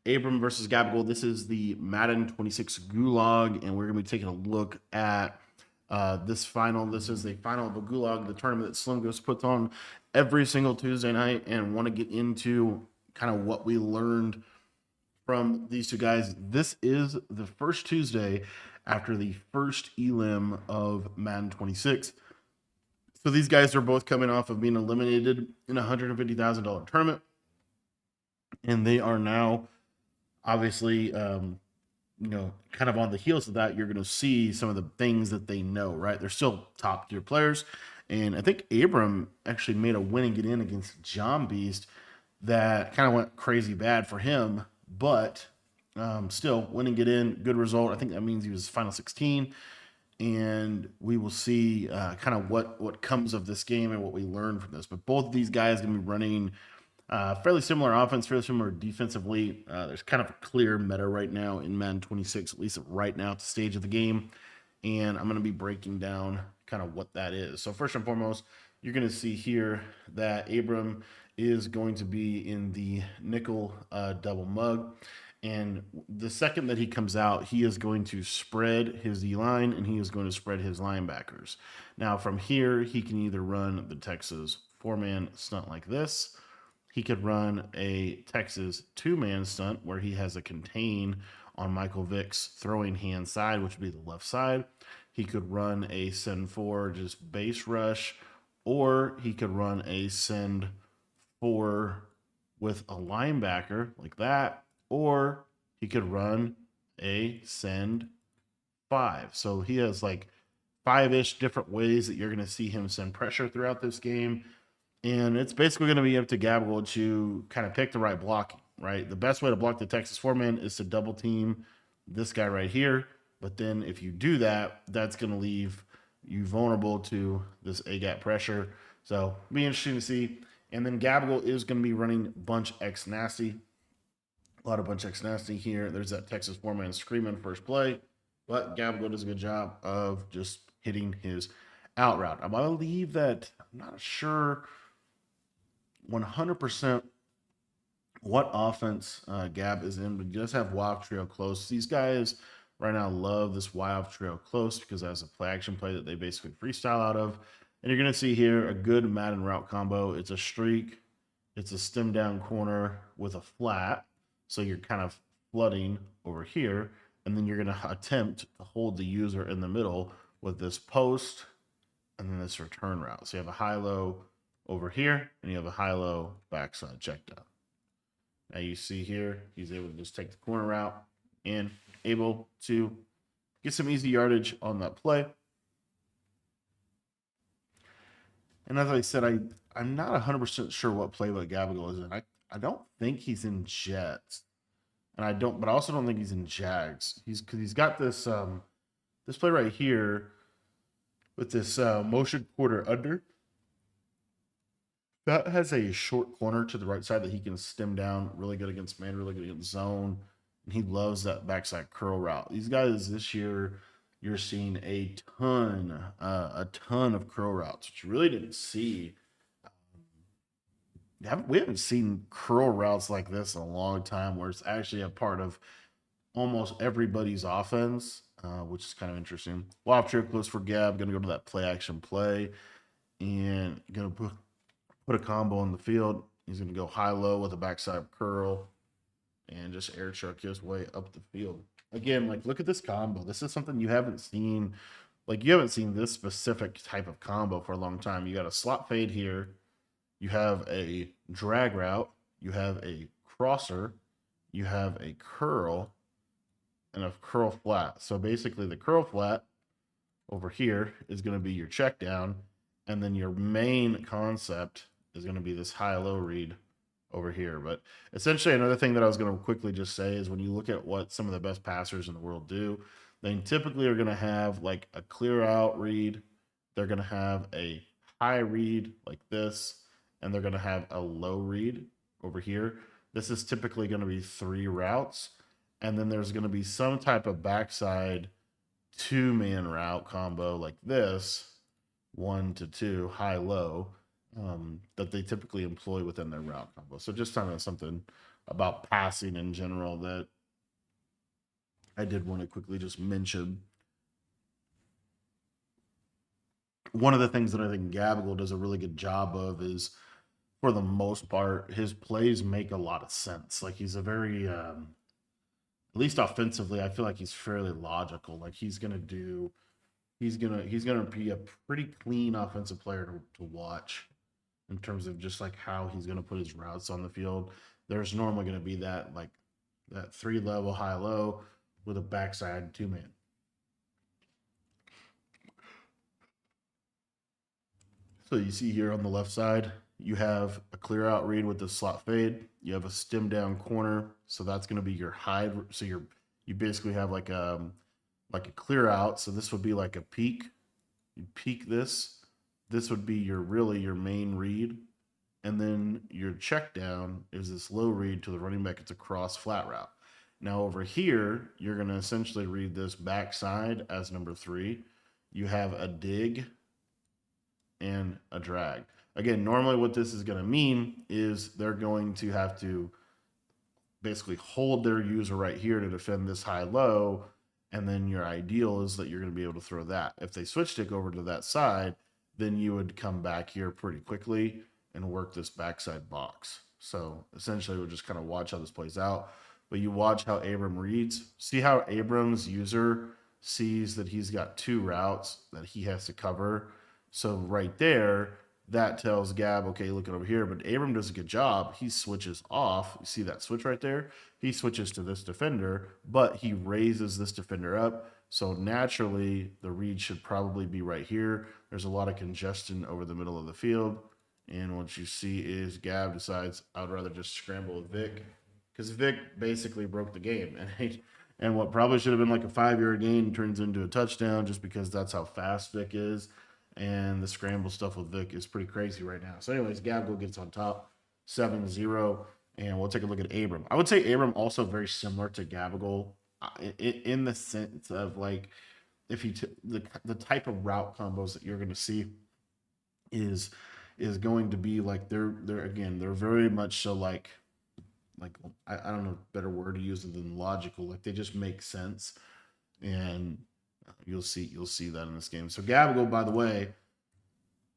Abram versus Gabagool. This is the Madden 26 Gulag, and we're going to be taking a look at this final. This is the final of a Gulag, the tournament that Slim Ghost puts on every single Tuesday night, and want to get into kind of what we learned from these two guys. This is the first Tuesday after the first elim of Madden 26. So these guys are both coming off of being eliminated in a $150,000 tournament, and they are now obviously, kind of on the heels of that. You're going to see some of the things that they know, right? They're still top tier players. And I think Abram actually made a win and get in against John Beast that kind of went crazy bad for him, but still win and get in, good result. I think that means he was final 16. And we will see kind of what comes of this game and what we learn from this. But both of these guys are going to be running fairly similar offense, fairly similar defensively. There's kind of a clear meta right now in Madden 26, at least right now at the stage of the game. And I'm going to be breaking down kind of what that is. So first and foremost, you're going to see here that Abram is going to be in the nickel double mug. And the second that he comes out, he is going to spread his D-line and he is going to spread his linebackers. Now from here, he can either run the Texas 4-man stunt like this. He could run a Texas 2-man stunt where he has a contain on Michael Vick's throwing hand side, which would be the left side. He could run a send 4 just base rush, or he could run a send 4 with a linebacker like that, or he could run a send 5. So he has like 5-ish different ways that you're going to see him send pressure throughout this game. And it's basically going to be up to Gabriel to kind of pick the right blocking, right? The best way to block the Texas 4-man is to double team this guy right here. But then if you do that, that's going to leave you vulnerable to this A-gap pressure. So be interesting to see. And then Gabriel is going to be running bunch X nasty. A lot of bunch X nasty here. There's that Texas 4-man screaming first play. But Gabriel does a good job of just hitting his out route. I believe that, I'm not sure 100% what offense Gab is in, but you just have Wild Trio close. These guys right now love this Wild Trio close because that's a play action play that they basically freestyle out of. And you're going to see here a good Madden route combo. It's a streak, it's a stem down corner with a flat. So you're kind of flooding over here. And then you're going to attempt to hold the user in the middle with this post and then this return route. So you have a high-low over here, and you have a high-low backside check down. Now you see here, he's able to just take the corner route and able to get some easy yardage on that play. And as I said, I'm not 100% sure what play that Gabagool is in. I don't think he's in Jets. And but I also don't think he's in Jags. Because he's got this this play right here with this motion quarter under. That has a short corner to the right side that he can stem down. Really good against man, really good against zone. And he loves that backside curl route. These guys this year, you're seeing a ton of curl routes, which you really didn't see. We haven't seen curl routes like this in a long time where it's actually a part of almost everybody's offense, which is kind of interesting. Wild Trio close for Gab. Going to go to that play action play and going to put a combo on the field. He's going to go high-low with a backside curl and just air truck his way up the field. Again, like, look at this combo. This is something you haven't seen. Like, you haven't seen this specific type of combo for a long time. You got a slot fade here. You have a drag route. You have a crosser. You have a curl and a curl flat. So basically the curl flat over here is going to be your check down. And then your main concept is going to be this high-low read over here. But essentially another thing that I was going to quickly just say is when you look at what some of the best passers in the world do, they typically are going to have like a clear out read. They're going to have a high read like this, and they're going to have a low read over here. This is typically going to be 3 routes. And then there's going to be some type of backside 2-man route combo like this, 1 to 2, high low, that they typically employ within their route combo. So just kind of something about passing in general that I did want to quickly just mention. One of the things that I think Gabagool does a really good job of is, for the most part, his plays make a lot of sense. Like he's a very, at least offensively, I feel like he's fairly logical. Like he's gonna be a pretty clean offensive player to watch in terms of just like how he's gonna put his routes on the field. There's normally gonna be that like that 3 level high low with a backside 2 man. So you see here on the left side, you have a clear out read with the slot fade. You have a stem down corner, so that's going to be your hide. So you basically have like a clear out. So this would be like a peak. You peak this. This would be your main read, and then your check down is this low read to the running back. It's a cross flat route. Now over here, you're going to essentially read this backside as number 3. You have a dig and a drag. Again, normally what this is going to mean is they're going to have to basically hold their user right here to defend this high low. And then your ideal is that you're going to be able to throw that. If they switch stick over to that side, then you would come back here pretty quickly and work this backside box. So essentially, we'll just kind of watch how this plays out. But you watch how Abram reads. See how Abram's user sees that he's got 2 routes that he has to cover. So right there, that tells Gab, okay, looking over here. But Abram does a good job. He switches off. You see that switch right there? He switches to this defender, but he raises this defender up. So naturally, the read should probably be right here. There's a lot of congestion over the middle of the field. And what you see is Gab decides, I would rather just scramble with Vic, because Vic basically broke the game. And what probably should have been like a 5-yard gain turns into a touchdown just because that's how fast Vic is. And the scramble stuff with Vic is pretty crazy right now. So, anyways, Gabagool gets on top 7-0. And we'll take a look at Abram. I would say Abram also very similar to Gabagool in the sense of like, if you the type of route combos that you're going to see is going to be like they're very much so like I don't know a better word to use than logical. Like they just make sense, and you'll see that in this game. So Gabagool, by the way,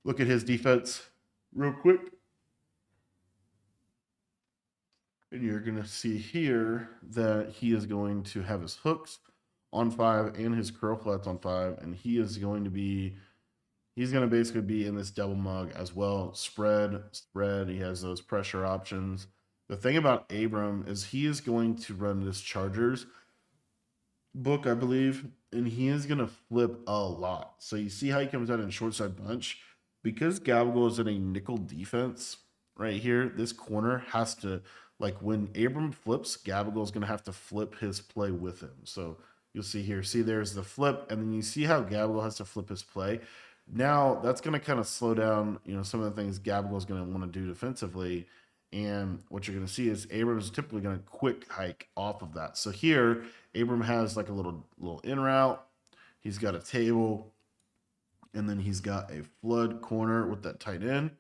look at his defense real quick. And you're going to see here that he is going to have his hooks on 5 and his curl flats on 5. And he's going to basically be in this double mug as well. Spread. He has those pressure options. The thing about Abram is he is going to run this Chargers book, I believe, and he is going to flip a lot. So you see how he comes out in short side bunch? Because Gabagool is in a nickel defense right here, this corner has to, like when Abram flips, Gabagool is going to have to flip his play with him. So you'll see here, see there's the flip, and then you see how Gabagool has to flip his play. Now that's going to kind of slow down, some of the things Gabagool is going to want to do defensively. And what you're going to see is Abram is typically going to quick hike off of that. So here, Abram has like a little in route. He's got a table, and then he's got a flood corner with that tight end,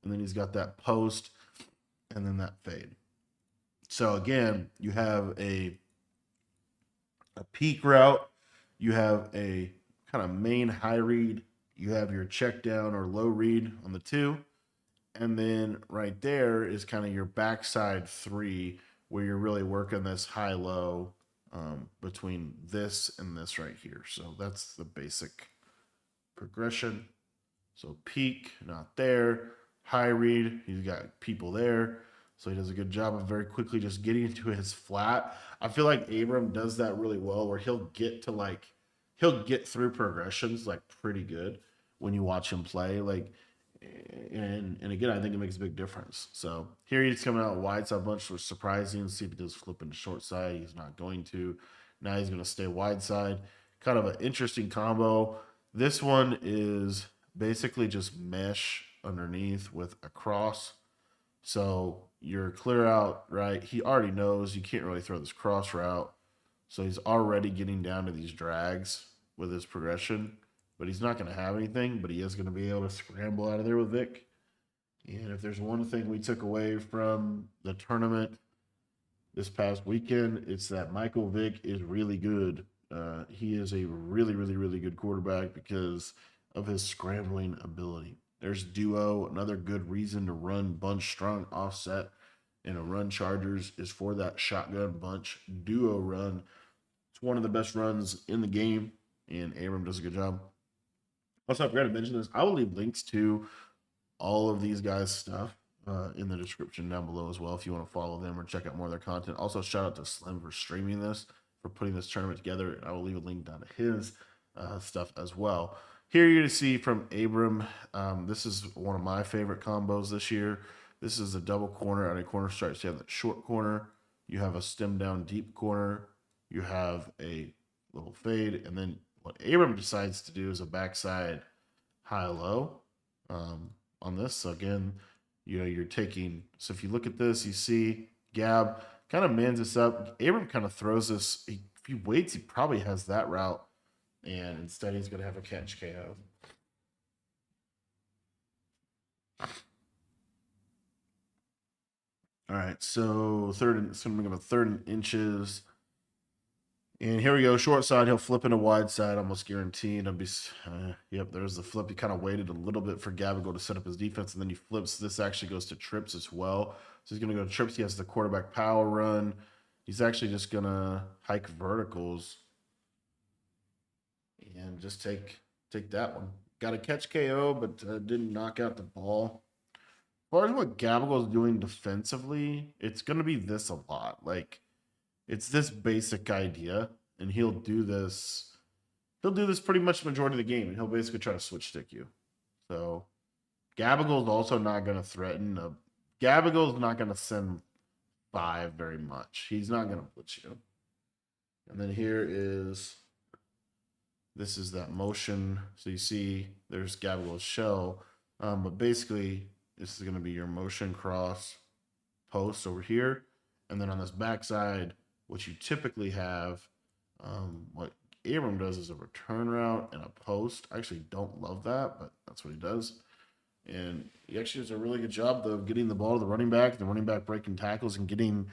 and then he's got that post, and then that fade. So again, you have a peak route, you have a kind of main high read, you have your check down or low read on the 2, and then right there is kind of your backside 3 where you're really working this high low between this and this right here. So that's the basic progression. So peak, not there. High read, he's got people there. So he does a good job of very quickly just getting into his flat. I feel like Abram does that really well where he'll get through progressions like pretty good when you watch him play. Like and again, I think it makes a big difference. So here he's coming out wide side bunch, was surprising. See if he does flip into short side. He's not going to. Now he's going to stay wide side. Kind of an interesting combo. This one is basically just mesh underneath with a cross. So you're clear out, right? He already knows you can't really throw this cross route. So he's already getting down to these drags with his progression. But he's not going to have anything, but he is going to be able to scramble out of there with Vic. And if there's one thing we took away from the tournament this past weekend. It's that Michael Vick is really good. He is a really, really, really good quarterback because of his scrambling ability. There's duo. Another good reason to run bunch strong offset in a run Chargers is for that shotgun bunch duo run. It's one of the best runs in the game, and Abram does a good job. Also, I forgot to mention this. I will leave links to all of these guys' stuff in the description down below as well if you want to follow them or check out more of their content. Also, shout out to Slim for streaming this, for putting this tournament together. I will leave a link down to his stuff as well. Here you're going to see from Abram. This is one of my favorite combos this year. This is a double corner and a corner strike. So you have that short corner, you have a stem down deep corner, you have a little fade, and then what Abram decides to do is a backside high low on this. So again, you're taking. So if you look at this, you see Gab kind of mans this up. Abram kind of throws this. If he waits, he probably has that route, and instead he's going to have a catch KO. All right, so it's going to make him a 3rd and inches. And here we go, short side. He'll flip into wide side, almost guaranteed. I'll be, yep, there's the flip. He kind of waited a little bit for Gavigo to set up his defense, and then he flips. This actually goes to trips as well. So he's going to go to trips. He has the quarterback power run. He's actually just going to hike verticals and just take that one. Got a catch KO, but didn't knock out the ball. As far as what Gavigo is doing defensively, it's going to be this a lot. Like, it's this basic idea, and he'll do this. He'll do this pretty much the majority of the game, and he'll basically try to switch stick you. So, Gavigo's also not going to threaten. Gavigo's not going to send 5 very much. He's not going to blitz you. And then here is, this is that motion. So you see there's Gavigo's shell. But basically, this is going to be your motion cross post over here. And then on this backside, what you typically have, what Abram does is a return route and a post. I actually don't love that, but that's what he does. And he actually does a really good job of getting the ball to the running back breaking tackles and getting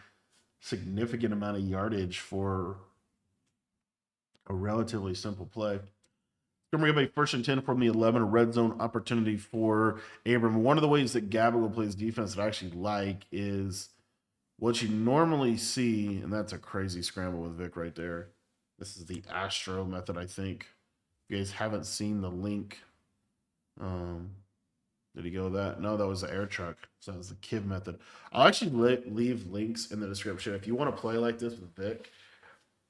significant amount of yardage for a relatively simple play. Going to bring up a 1st and 10 from the 11, a red zone opportunity for Abram. One of the ways that Gavigo plays defense that I actually like is what you normally see, and that's a crazy scramble with Vic right there. This is the Astro method, I think. If you guys haven't seen the link, did he go that? No, that was the air truck. So that was the Kiv method. I'll actually leave links in the description. If you want to play like this with Vic,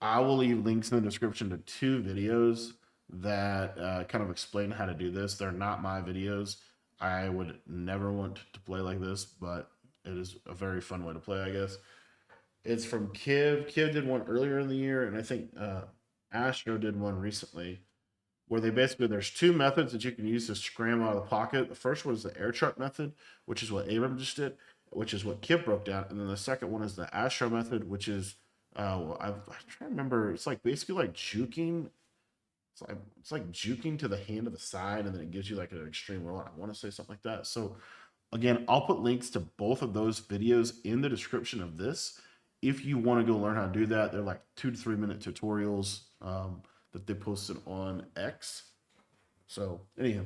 I will leave links in the description to 2 videos that kind of explain how to do this. They're not my videos. I would never want to play like this, but it is a very fun way to play, I guess. It's from Kiv. Kiv did one earlier in the year, and I think Astro did one recently, where they basically, there's 2 methods that you can use to scramble out of the pocket. The first one is the air truck method, which is what Abram just did, which is what Kiv broke down. And then the second one is the Astro method, which is, I'm trying to remember, it's like basically like juking. It's like juking to the hand of the side, and then it gives you like an extreme roll. I want to say something like that. So again, I'll put links to both of those videos in the description of this. If you want to go learn how to do that, they're like 2 to 3 minute tutorials that they posted on X. So anyhow,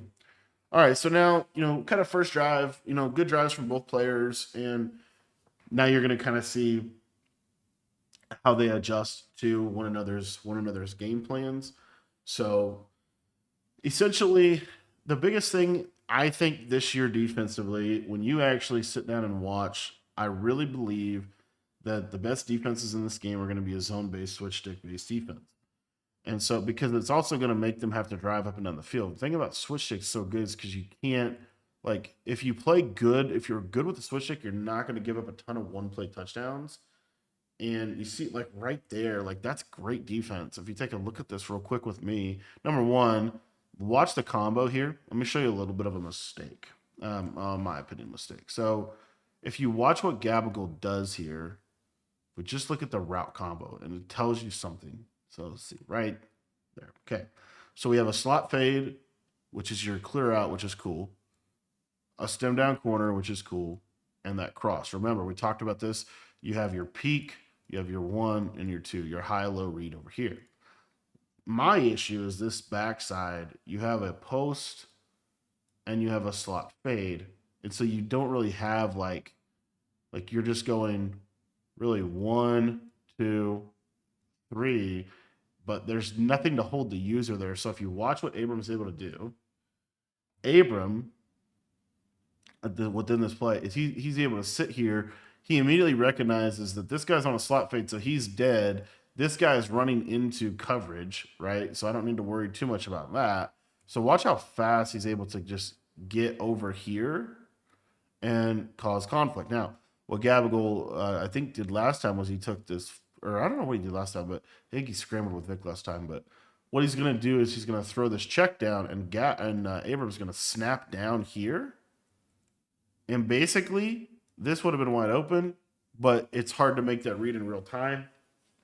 all right. So now, kind of first drive, good drives from both players. And now you're going to kind of see how they adjust to one another's game plans. So essentially, the biggest thing I think this year defensively, when you actually sit down and watch, I really believe that the best defenses in this game are going to be a zone-based, switch stick-based defense. And so, because it's also going to make them have to drive up and down the field. The thing about switch sticks so good is because you can't, like, if you play good, if you're good with the switch stick, you're not going to give up a ton of one-play touchdowns. And you see, like, right there, like, that's great defense. If you take a look at this real quick with me, number one, watch the combo here. Let me show you a little bit of a mistake, my opinion, mistake. So if you watch what Gabagool does here, we just look at the route combo, and it tells you something. So let's see, right there. Okay. So we have a slot fade, which is your clear out, which is cool. A stem down corner, which is cool. And that cross. Remember, we talked about this. You have your peak, You have your 1 and your 2, your high-low read over here. My issue is this backside. You have a post and you have a slot fade. And so you don't really have like you're just going really 1, 2, 3, but there's nothing to hold the user there. So if you watch what Abram is able to do, Abram within this play is he's able to sit here. He immediately recognizes that this guy's on a slot fade, so he's dead. This guy is running into coverage, right? So I don't need to worry too much about that. So watch how fast he's able to just get over here and cause conflict. Now, what Gabagool, I think, did last time was he took this, or I don't know what he did last time, but I think he scrambled with Vic last time. But what he's going to do is he's going to throw this check down, and Abram's going to snap down here. And basically, this would have been wide open, but it's hard to make that read in real time.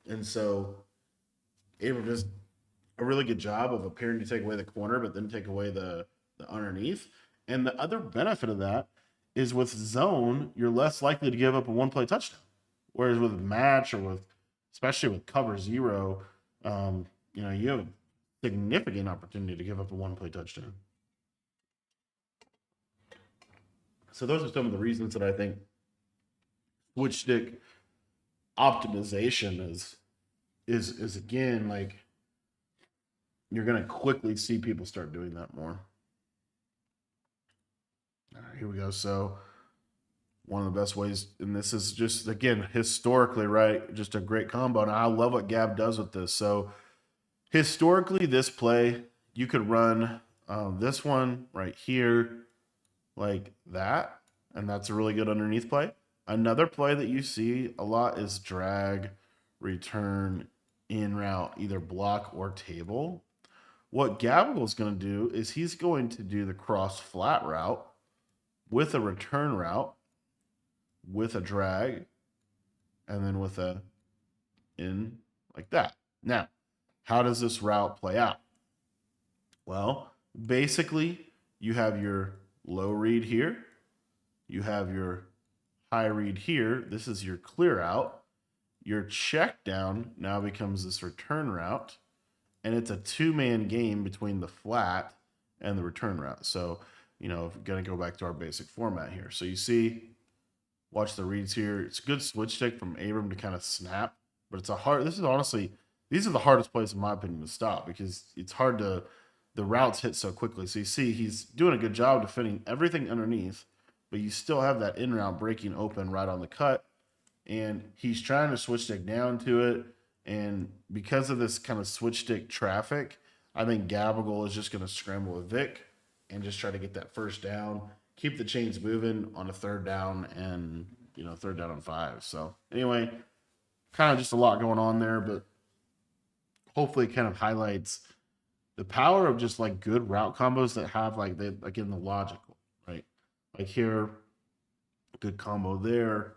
And so Abram does a really good job of appearing to take away the corner, but then take away the underneath. And the other benefit of that is with zone, you're less likely to give up a one-play touchdown. Whereas with match or especially with cover 0, you have a significant opportunity to give up a one-play touchdown. So those are some of the reasons that I think switch stick optimization is again, like, you're going to quickly see people start doing that more. All right, here we go. So one of the best ways, and this is just, again, historically, right, just a great combo. And I love what Gab does with this. So historically, this play, you could run this one right here like that, and that's a really good underneath play. Another play that you see a lot is drag, return, in route, either block or table. What Gabagool is going to do is he's going to do the cross flat route with a return route, with a drag, and then with a in like that. Now, how does this route play out? Well, basically, you have your low read here. You have your high read here. This is your clear out. Your check down now becomes this return route. And it's a 2-man game between the flat and the return route. So, if we're going to go back to our basic format here. So you see, watch the reads here. It's a good switch stick from Abram to kind of snap. But these are the hardest plays, in my opinion, to stop, because it's hard to, the routes hit so quickly. So you see he's doing a good job defending everything underneath, but you still have that in route breaking open right on the cut. And he's trying to switch stick down to it. And because of this kind of switch stick traffic, I think Gabagool is just going to scramble with Vic and just try to get that first down, keep the chains moving on a third down and, third down and 5. So anyway, kind of just a lot going on there, but hopefully it kind of highlights the power of just like good route combos that have again, the logical, right? Like here, good combo there.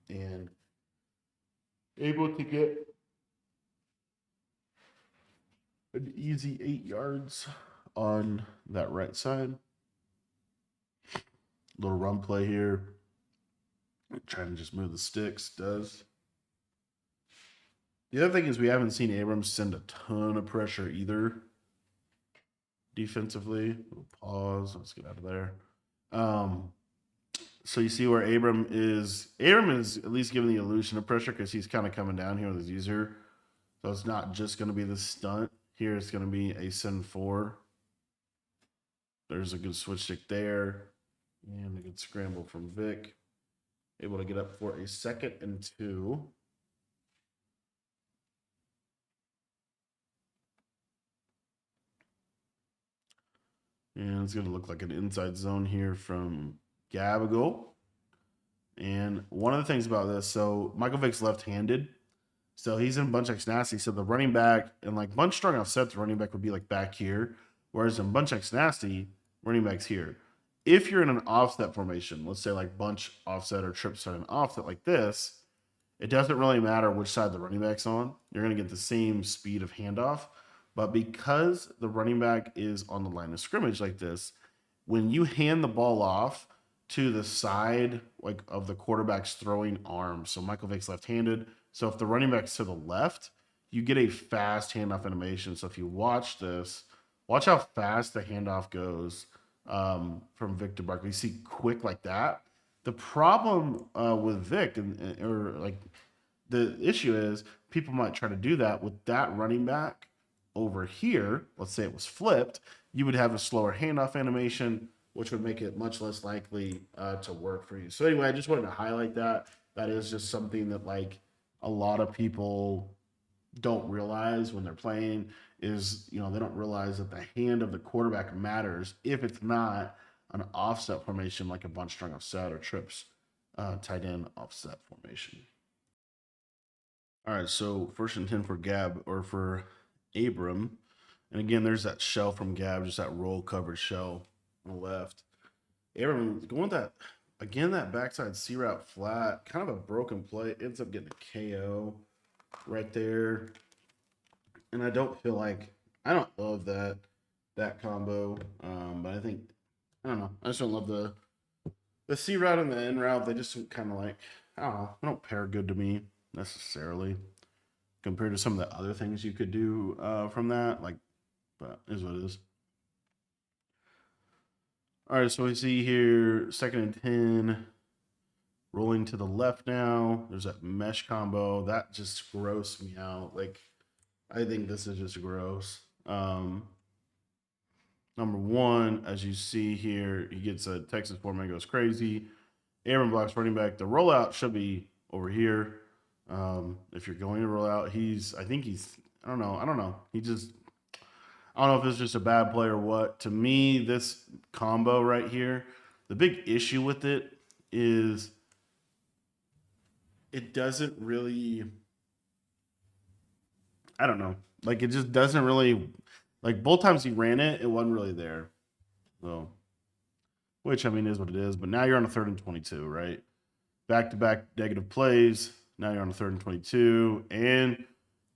And able to get an easy 8 yards on that right side. Little run play here. Trying to just move the sticks, does. The other thing is we haven't seen Abrams send a ton of pressure either defensively. We'll pause. Let's get out of there. So you see where Abram is at least giving the illusion of pressure because he's kind of coming down here with his user. So it's not just going to be the stunt. Here it's going to be a send 4. There's a good switch stick there. And a good scramble from Vic. Able to get up for a 2nd and 2. And it's going to look like an inside zone here from Gabagool. And one of the things about this, so Michael Vick's left-handed. So he's in bunch X nasty. So the running back, and like bunch strong offset, the running back would be like back here. Whereas in bunch X nasty, running back's here. If you're in an offset formation, let's say like bunch offset or trip set and offset like this, it doesn't really matter which side the running back's on. You're going to get the same speed of handoff. But because the running back is on the line of scrimmage like this, when you hand the ball off, to the side like of the quarterback's throwing arm. So Michael Vick's left-handed. So if the running back's to the left, you get a fast handoff animation. So if you watch this, watch how fast the handoff goes from Vic to Barkley. You see quick like that. The problem with Vic or like the issue is people might try to do that with that running back over here. Let's say it was flipped, you would have a slower handoff animation, which would make it much less likely to work for you. So anyway, I just wanted to highlight that. That is just something that like a lot of people don't realize when they're playing is, you know, they don't realize that the hand of the quarterback matters if it's not an offset formation like a bunch strung offset or trips tight end offset formation. All right, so 1st and 10 for Gab or for Abram. And again, there's that shell from Gab, just that roll covered shell on the left. Abram going with that, again, that backside C route flat, kind of a broken play, ends up getting a KO right there. And I don't feel like, I don't love that combo. But I think, I don't know, I just don't love the C route and the N route. They just kind of like, I don't know, they don't pair good to me necessarily compared to some of the other things you could do from that. Like, but it is what it is. All right, so we see here 2nd and 10, rolling to the left now. There's that mesh combo that just grossed me out. Like, I think this is just gross. Number one, as you see here, he gets a Texas format, goes crazy. Aaron blocks running back. The rollout should be over here. If you're going to roll out, I don't know. I don't know if it's just a bad play or what. To me, this combo right here, the big issue with it is it doesn't really, I don't know. Like, it just doesn't really, like, both times he ran it, it wasn't really there. So, which, I mean, is what it is. But now you're on a 3rd and 22, right? Back to back negative plays. Now you're on a 3rd and 22. And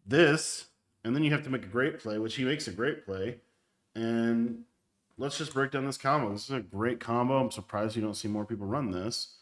this, and then you have to make a great play, which he makes a great play. And let's just break down this combo. This is a great combo. I'm surprised you don't see more people run this.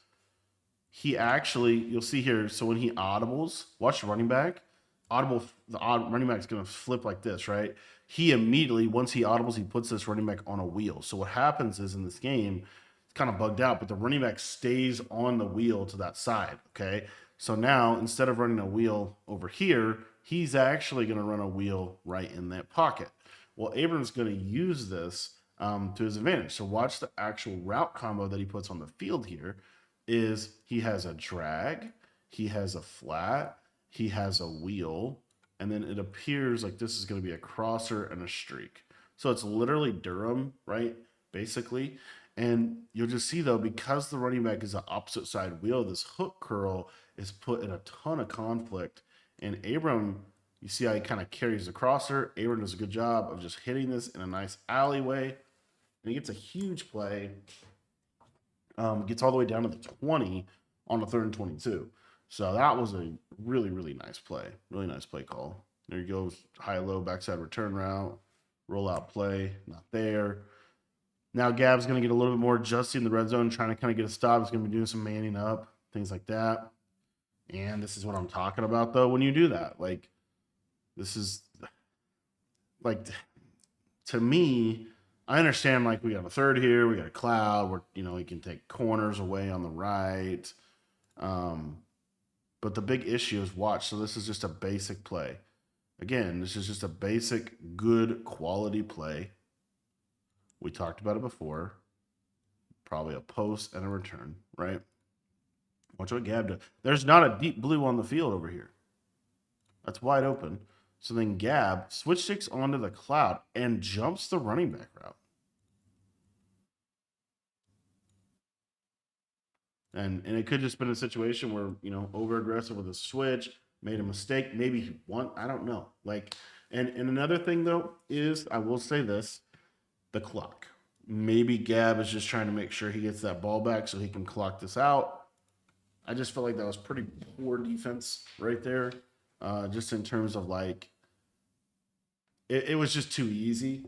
He actually, you'll see here, so when he audibles, watch the running back. Running back's going to flip like this, right? He immediately, once he audibles, he puts this running back on a wheel. So what happens is in this game, it's kind of bugged out, but the running back stays on the wheel to that side, okay? So now, instead of running a wheel over here, he's actually going to run a wheel right in that pocket. Well, Abram's going to use this to his advantage. So watch the actual route combo that he puts on the field here is he has a drag, he has a flat, he has a wheel, and then it appears like this is going to be a crosser and a streak. So it's literally Durham, right? Basically. And you'll just see, though, because the running back is an opposite side wheel, this hook curl is put in a ton of conflict. And Abram, you see how he kind of carries the crosser. Abram does a good job of just hitting this in a nice alleyway. And he gets a huge play. Gets all the way down to the 20 on the 3rd and 22. So that was a really, really nice play. Really nice play call. There he goes. High-low backside return route. Rollout play. Not there. Now Gab's going to get a little bit more adjusted in the red zone, trying to kind of get a stop. He's going to be doing some manning up, things like that. And this is what I'm talking about, though, when you do that. Like, this is, like, to me, I understand, like, we got a third here. We got a cloud where, you know, he can take corners away on the right. But the big issue is watch. So this is just a basic play. Again, this is just a basic, good quality play. We talked about it before. Probably a post and a return, right? Watch what Gab does. There's not a deep blue on the field over here. That's wide open. So then Gab switch sticks onto the cloud and jumps the running back route. And it could just been a situation where, you know, over aggressive with a switch, made a mistake. Maybe he won. I don't know. Like, and another thing though is, I will say this, the clock. Maybe Gab is just trying to make sure he gets that ball back so he can clock this out. I just felt like that was pretty poor defense right there. Just in terms of like, it was just too easy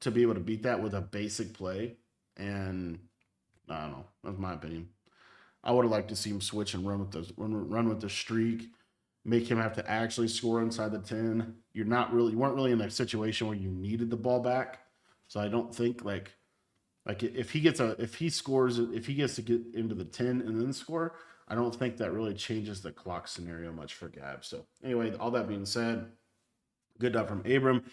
to be able to beat that with a basic play. And I don't know. That's my opinion. I would have liked to see him switch and run with the streak, make him have to actually score inside the 10. You weren't really in a situation where you needed the ball back. So I don't think like if he scores if he gets to get into the 10 and then score, I don't think that really changes the clock scenario much for Gab. So anyway, all that being said, good job from Abram.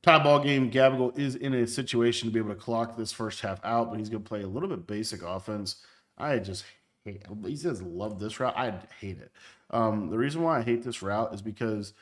Tie ball game. Gabagool is in a situation to be able to clock this first half out, but he's going to play a little bit basic offense. I just hate. He says love this route. I hate it. The reason why I hate this route is because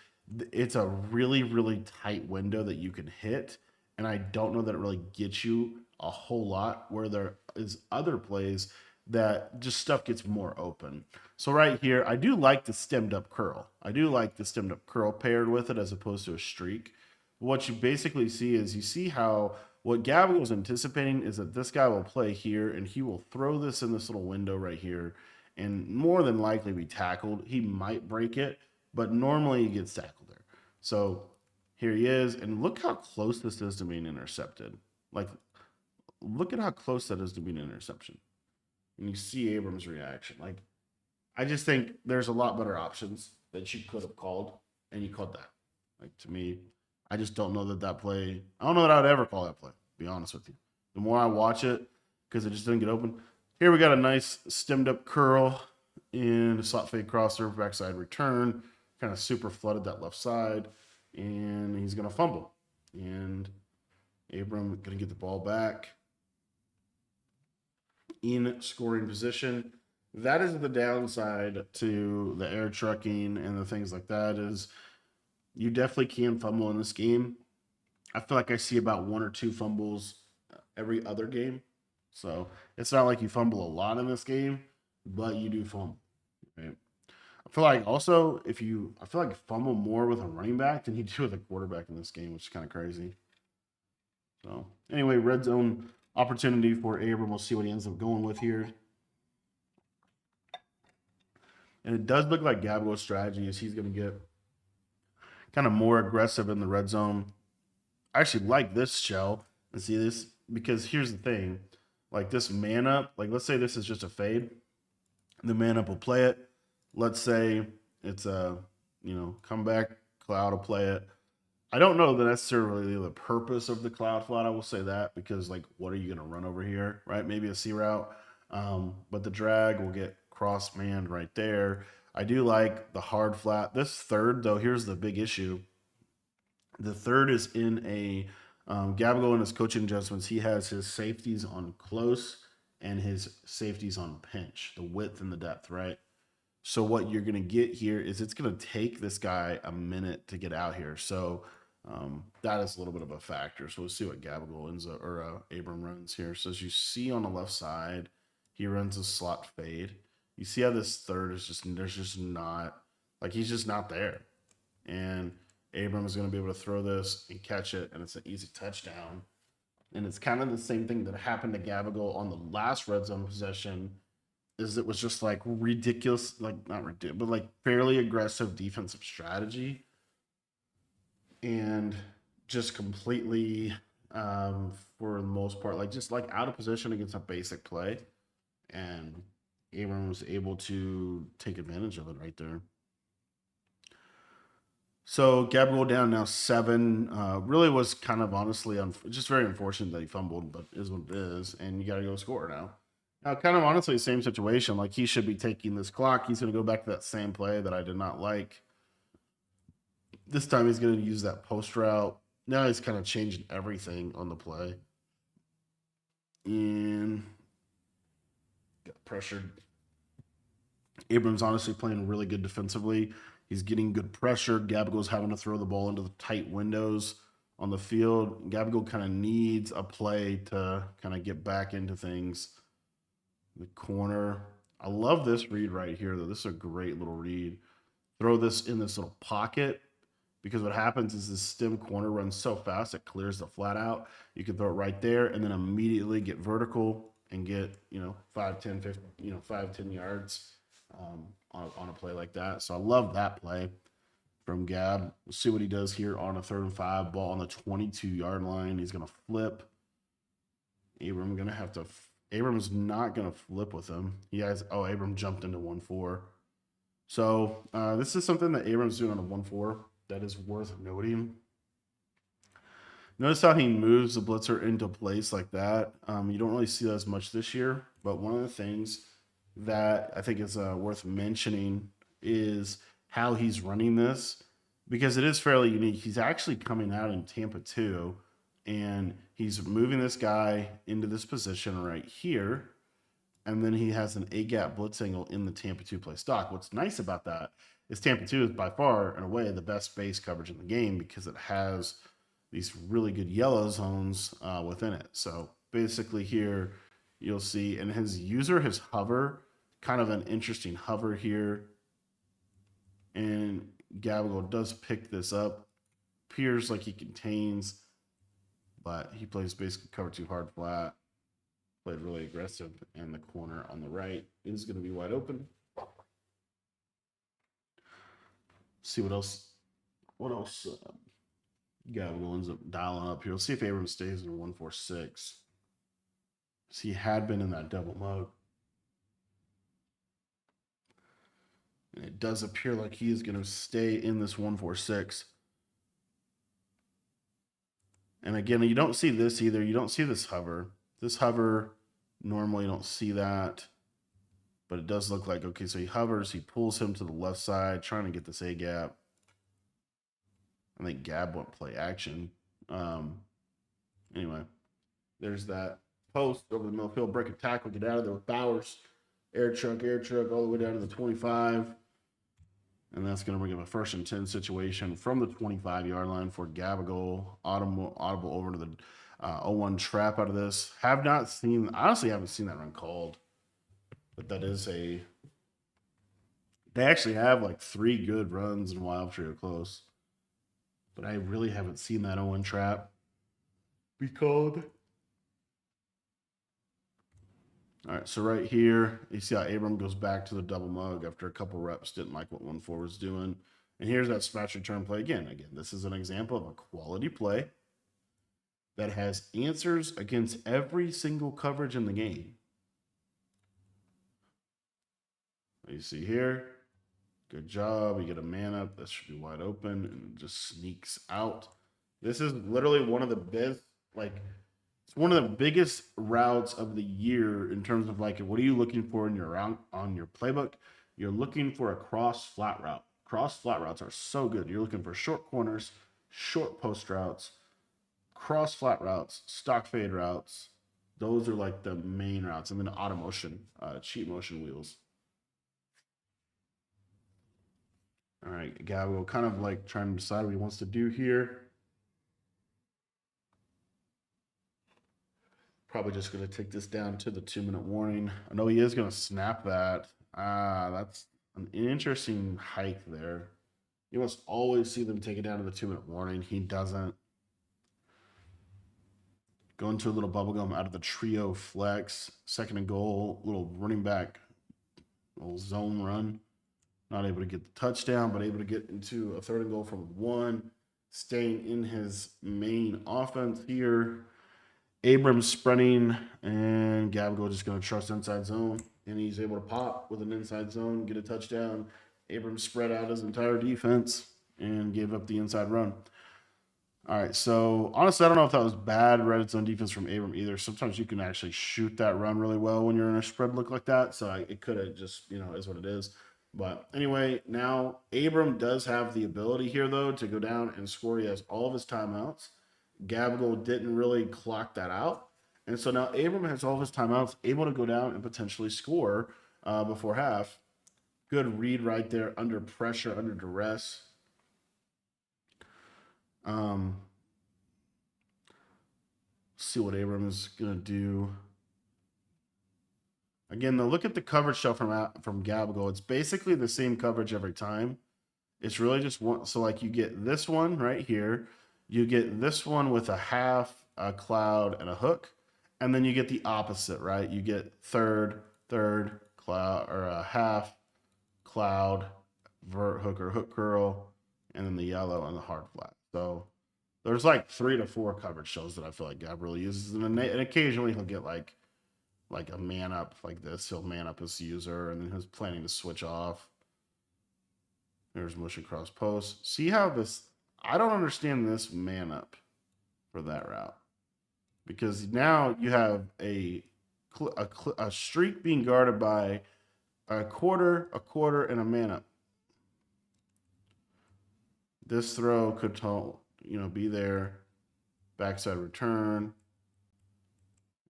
it's a really tight window that you can hit, and I don't know that it really gets you a whole lot. Where there is other plays that just stuff gets more open. So right here, I do like the stemmed up curl. I do like the stemmed up curl paired with it as opposed to a streak. What you basically see is you see how what Gabby was anticipating is that this guy will play here and he will throw this in this little window right here and more than likely be tackled. He might break it, but normally he gets tackled there. So here he is, and look how close this is to being intercepted. Like, look at how close that is to being an interception. And you see Abram's reaction. Like, I just think there's a lot better options that you could have called, and you called that. Like, to me, I just don't know that play. I don't know that I would ever call that play. To be honest with you, the more I watch it, because it just didn't get open. Here we got a nice stemmed up curl and a slot fade crosser, backside return, kind of super flooded that left side, and he's gonna fumble. And Abram gonna get the ball back in scoring position. That is the downside to the air trucking and the things like that is you definitely can fumble in this game. I feel like I see about one or two fumbles every other game. So it's not like you fumble a lot in this game, but you do fumble. Right? I feel like also I feel like you fumble more with a running back than you do with a quarterback in this game, which is kind of crazy. So anyway, red zone opportunity for Abram. We'll see what he ends up going with here. And it does look like Gabriel's strategy is he's going to get kind of more aggressive in the red zone. I actually like this shell and see this because here's the thing. Like this man up, like let's say this is just a fade. The man up will play it. Let's say it's a, comeback, cloud will play it. I don't know that necessarily the purpose of the cloud flat. I will say that because like, what are you going to run over here, right? Maybe a C route, but the drag will get cross manned right there. I do like the hard flat. This third though, here's the big issue. The third is in a Gabago in his coaching adjustments. He has his safeties on close and his safeties on pinch, the width and the depth, right? So what you're going to get here is it's going to take this guy a minute to get out here. So that is a little bit of a factor. So we'll see what Gabagool ends up, or Abram runs here. So as you see on the left side, he runs a slot fade. You see how this third is there's just not, like he's just not there. And Abram is going to be able to throw this and catch it, and it's an easy touchdown. And it's kind of the same thing that happened to Gabagool on the last red zone possession. Is it was just like ridiculous, like not ridiculous, but like fairly aggressive defensive strategy, and just completely, for the most part, like just like out of position against a basic play, and Abram was able to take advantage of it right there. So Gabriel down now 7. Really was kind of honestly just very unfortunate that he fumbled, but is what it is, and you got to go score now. Now, kind of honestly, same situation. Like he should be taking this clock. He's going to go back to that same play that I did not like. This time he's going to use that post route. Now he's kind of changing everything on the play, and got pressured. Abram's honestly playing really good defensively. He's getting good pressure. Gabagool's having to throw the ball into the tight windows on the field. Gabagool kind of needs a play to kind of get back into things. The corner. I love this read right here, though. This is a great little read. Throw this in this little pocket because what happens is this stem corner runs so fast it clears the flat out. You can throw it right there and then immediately get vertical and get, 5, 10, 15, 5, 10 yards on a play like that. So I love that play from Gab. We'll see what he does here on a 3rd and 5, ball on the 22-yard line. He's going to flip. Abram going to have to Abram's not going to flip with him. He has, oh, Abram jumped into 1-4. So this is something that Abram's doing on a 1-4 that is worth noting. Notice how he moves the blitzer into place like that. You don't really see that as much this year, but one of the things that I think is worth mentioning is how he's running this, because it is fairly unique. He's actually coming out in Tampa 2, and he's moving this guy into this position right here, and then he has an A-gap blitz angle in the Tampa 2 play stock. What's nice about that is Tampa 2 is by far, in a way, the best base coverage in the game because it has these really good yellow zones within it. So basically here you'll see, and his hover, kind of an interesting hover here. And Gabagool does pick this up. Appears like he contains, but he plays basically cover 2 hard flat. Played really aggressive, and the corner on the right is going to be wide open. See what else Gabagool ends up dialing up here. We'll see if Abram stays in 1-4-6. He had been in that double mug. And it does appear like he is going to stay in this 1-4-6. And again, you don't see this either. You don't see this hover. This hover, normally you don't see that. But it does look like, okay, so he hovers. He pulls him to the left side, trying to get this A-gap. I think Gab won't play action. Anyway, there's that post over the middle field, break a tackle, get out of there with Bowers. Air truck, all the way down to the 25. And that's going to bring up a 1st and 10 situation from the 25-yard line for Gabagool. Audible over to the 0-1 trap out of this. Honestly haven't seen that run called. But that is they actually have like 3 good runs in Wild Trio close. But I really haven't seen that 0-1 trap be called. All right, so right here, you see how Abram goes back to the double mug after a couple reps, didn't like what 1-4 was doing. And here's that smash return play again. Again, this is an example of a quality play that has answers against every single coverage in the game. You see here, good job. You get a man up. This should be wide open, and it just sneaks out. This is literally one of the best, it's one of the biggest routes of the year in terms of what are you looking for in your route on your playbook? You're looking for a cross flat route. Cross flat routes are so good. You're looking for short corners, short post routes, cross flat routes, stock fade routes. Those are like the main routes, and then auto motion, cheat motion wheels. All right, Gabagool kind of trying to decide what he wants to do here. Probably just going to take this down to the 2-minute warning. I know he is going to snap that. That's an interesting hike there. You must always see them take it down to the 2-minute warning. He doesn't. Go into a little bubblegum out of the trio flex. 2nd and goal, little running back, little zone run. Not able to get the touchdown, but able to get into a 3rd and goal from 1. Staying in his main offense here. Abram spreading, and Gabagool just going to trust inside zone, and he's able to pop with an inside zone, get a touchdown. Abram spread out his entire defense and gave up the inside run. All right, so honestly, I don't know if that was bad red zone defense from Abram either. Sometimes you can actually shoot that run really well when you're in a spread look like that, so it could have just, is what it is. But anyway, now Abram does have the ability here, though, to go down and score. He has all of his timeouts. Gabagool didn't really clock that out. And so now Abram has all of his timeouts, able to go down and potentially score before half. Good read right there, under pressure, under duress. See what Abram is going to do. Again, though, look at the coverage show from Gabagool. It's basically the same coverage every time. It's really just one. So, you get this one right here. You get this one with a half, a cloud, and a hook. And then you get the opposite, right? You get third, cloud, or a half, cloud, vert, hook, or hook curl, and then the yellow and the hard flat. So there's 3 to 4 coverage shows that I feel like Gab really uses. And occasionally he'll get like a man up like this. He'll man up his user, and then he's planning to switch off. There's mush across post. See how this, I don't understand this man up for that route. Because now you have a streak being guarded by a quarter, and a man up. This throw could, be there. Backside return.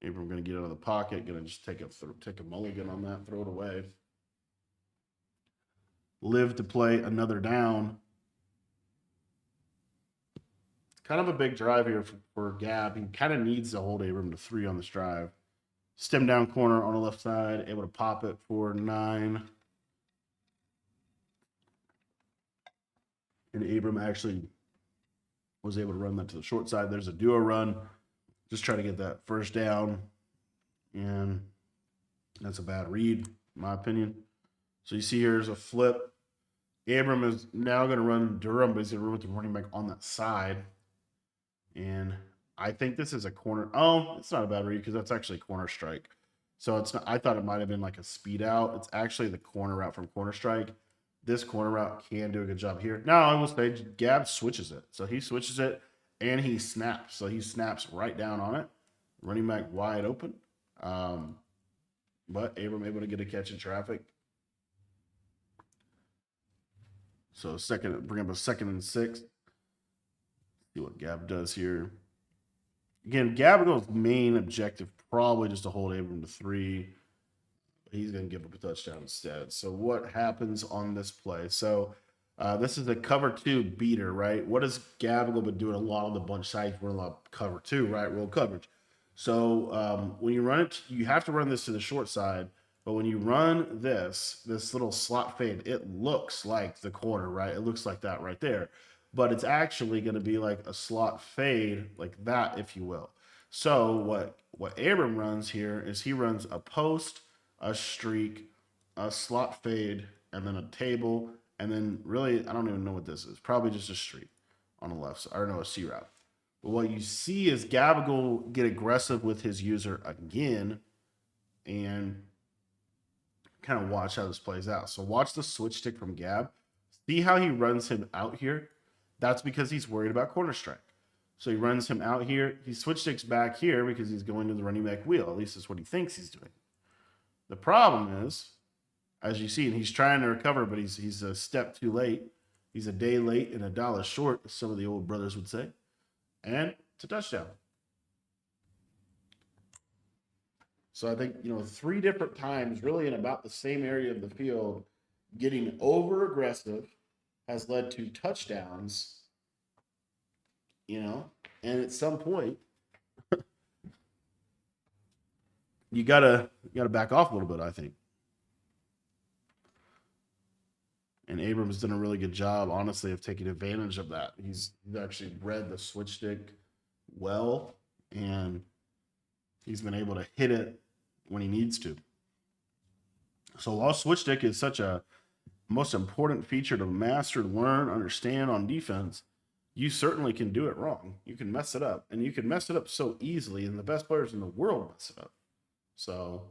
Abram going to get out of the pocket. Going to just take a mulligan on that. Throw it away. Live to play another down. It's kind of a big drive here for Gab. He kind of needs to hold Abram to 3 on this drive. Stem down corner on the left side. Able to pop it for 9. And Abram actually was able to run that to the short side. There's a duo run. Just try to get that first down. And that's a bad read, in my opinion. So you see here's a flip. Abram is now going to run Durham, but he's going to run with the running back on that side. And I think this is a corner. Oh, it's not a bad read because that's actually a corner strike. So it's not, I thought it might have been like a speed out. It's actually the corner route from corner strike. This corner route can do a good job here. Now, I will say Gab switches it. So he switches it and he snaps. So he snaps right down on it. Running back wide open. But Abram able to get a catch in traffic. So bring up a 2nd and 6. See what Gab does here. Again, Gabriel's main objective probably just to hold Abram to 3. But he's going to give up a touchdown instead. So what happens on this play? So this is a cover 2 beater, right? What has Gabriel been doing a lot on the bunch side? We're a lot of cover 2, right? Roll coverage. So when you run it, you have to run this to the short side. But when you run this little slot fade, it looks like the corner, right? It looks like that right there. But it's actually going to be like a slot fade like that, if you will. So what Abram runs here is he runs a post, a streak, a slot fade, and then a table. And then really, I don't even know what this is. Probably just a streak on the left side. Or no, a C route. But what you see is Gabagool get aggressive with his user again and kind of watch how this plays out. So watch the switch stick from Gab. See how he runs him out here? That's because he's worried about corner strike. So he runs him out here. He switch sticks back here because he's going to the running back wheel. At least that's what he thinks he's doing. The problem is, as you see, and he's trying to recover, but he's a step too late. He's a day late and a dollar short, as some of the old brothers would say. And it's a touchdown. So I think, 3 different times, really in about the same area of the field, getting over aggressive has led to touchdowns, and at some point you gotta back off a little bit, I think. And Abram's done a really good job, honestly, of taking advantage of that. He's actually read the switch stick well, and he's been able to hit it when he needs to. So while switch stick is such a most important feature to master, learn, understand on defense, you certainly can do it wrong. You can mess it up, and you can mess it up so easily, and the best players in the world mess it up. So,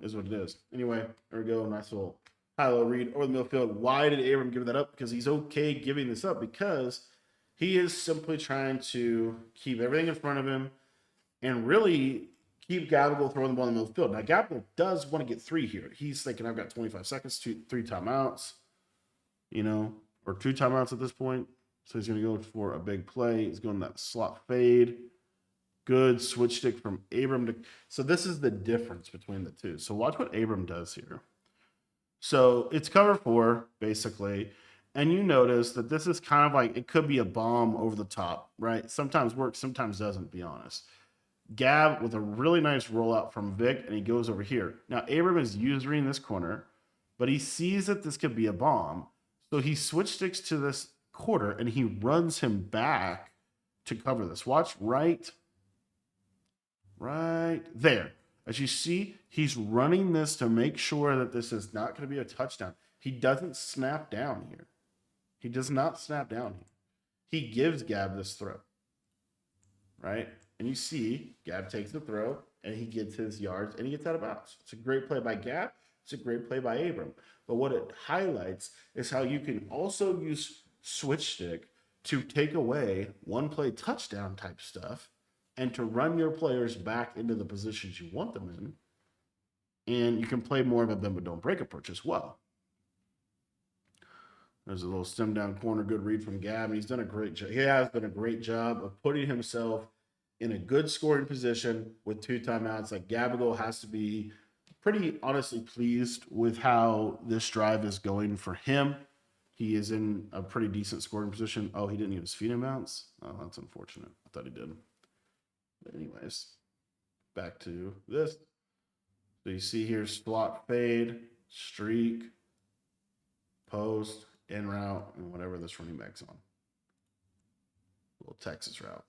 is what it is. Anyway, there we go. Nice little high-low read over the middle field. Why did Abram give that up? Because he's okay giving this up because he is simply trying to keep everything in front of him and really keep Gabagool throwing the ball in the middle of the field. Now, Gabagool does want to get 3 here. He's thinking, I've got 25 seconds, 3 timeouts, or 2 timeouts at this point. So he's going to go for a big play. He's going that slot fade. Good switch stick from Abram. So this is the difference between the two. So watch what Abram does here. So it's cover 4, basically. And you notice that this is kind of like, it could be a bomb over the top, right? Sometimes works, sometimes doesn't, be honest. Gab with a really nice rollout from Vic, and he goes over here. Now, Abram is using this corner, but he sees that this could be a bomb. So he switch sticks to this quarter, and he runs him back to cover this. Watch right there. As you see, he's running this to make sure that this is not going to be a touchdown. He doesn't snap down here. He does not snap down here. He gives Gab this throw, right? And you see Gab takes the throw. and he gets his yards and he gets out of bounds. It's a great play by Gap. It's a great play by Abram. But what it highlights is how you can also use switch stick to take away one play touchdown type stuff and to run your players back into the positions you want them in. And you can play more of a bend but don't break approach as well. There's a little stem down corner, good read from Gab. And he's done a great job. He has done a great job of putting himself in a good scoring position with 2 timeouts. Like Gabagool has to be pretty honestly pleased with how this drive is going for him. He is in a pretty decent scoring position. Oh, he didn't get his feet in bounds? Oh, that's unfortunate. I thought he did. But anyways, back to this. So you see here, slot fade, streak, post, in route, and whatever this running back's on. Little Texas route.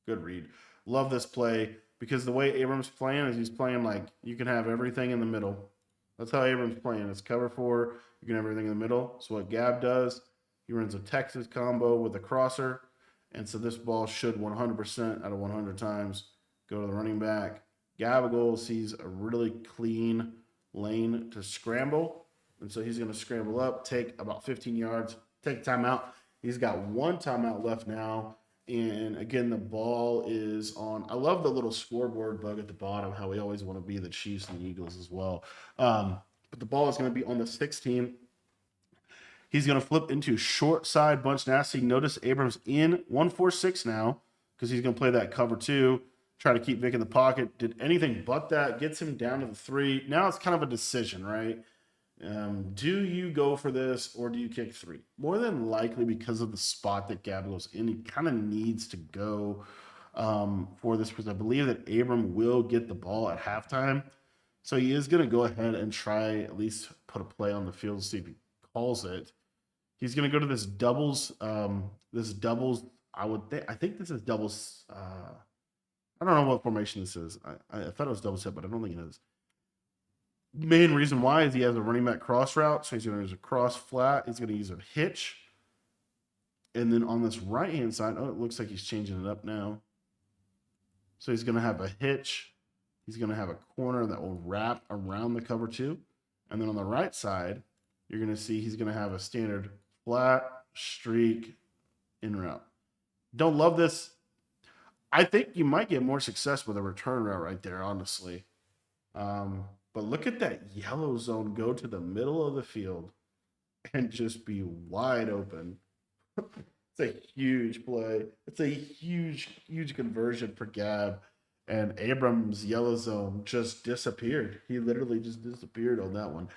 Good read. Love this play because the way Abram's playing is he's playing like you can have everything in the middle. That's how Abram's playing. It's cover 4. You can have everything in the middle. So what Gab does, he runs a Texas combo with a crosser. And so this ball should 100% out of 100 times go to the running back. Gabagool sees a really clean lane to scramble. And so he's going to scramble up, take about 15 yards, take a timeout. He's got 1 timeout left now. And again, the ball is on. I love the little scoreboard bug at the bottom, how we always want to be the Chiefs and the Eagles as well. But the ball is going to be on the 16. He's going to flip into short side bunch nasty. Notice Abrams in 1-4-6 now because he's going to play that cover 2, try to keep Vic in the pocket. Did anything but that. Gets him down to the 3. Now it's kind of a decision, right? Do you go for this or do you kick 3? More than likely, because of the spot that Gab goes in, he kind of needs to go for this because I believe that Abram will get the ball at halftime. So he is going to go ahead and try at least put a play on the field to see if he calls it. He's going to go to this doubles. I think this is doubles. I don't know what formation this is. I thought it was double set, but I don't think it is. Main reason why is he has a running back cross route. So he's going to use a cross flat. He's going to use a hitch. And then on this right-hand side, it looks like he's changing it up now. So he's going to have a hitch. He's going to have a corner that will wrap around the cover 2. And then on the right side, you're going to see he's going to have a standard flat, streak, in route. Don't love this. I think you might get more success with a return route right there, honestly. But look at that yellow zone go to the middle of the field and just be wide open. It's a huge play. It's a huge, huge conversion for Gab. And Abram's yellow zone just disappeared. He literally just disappeared on that one.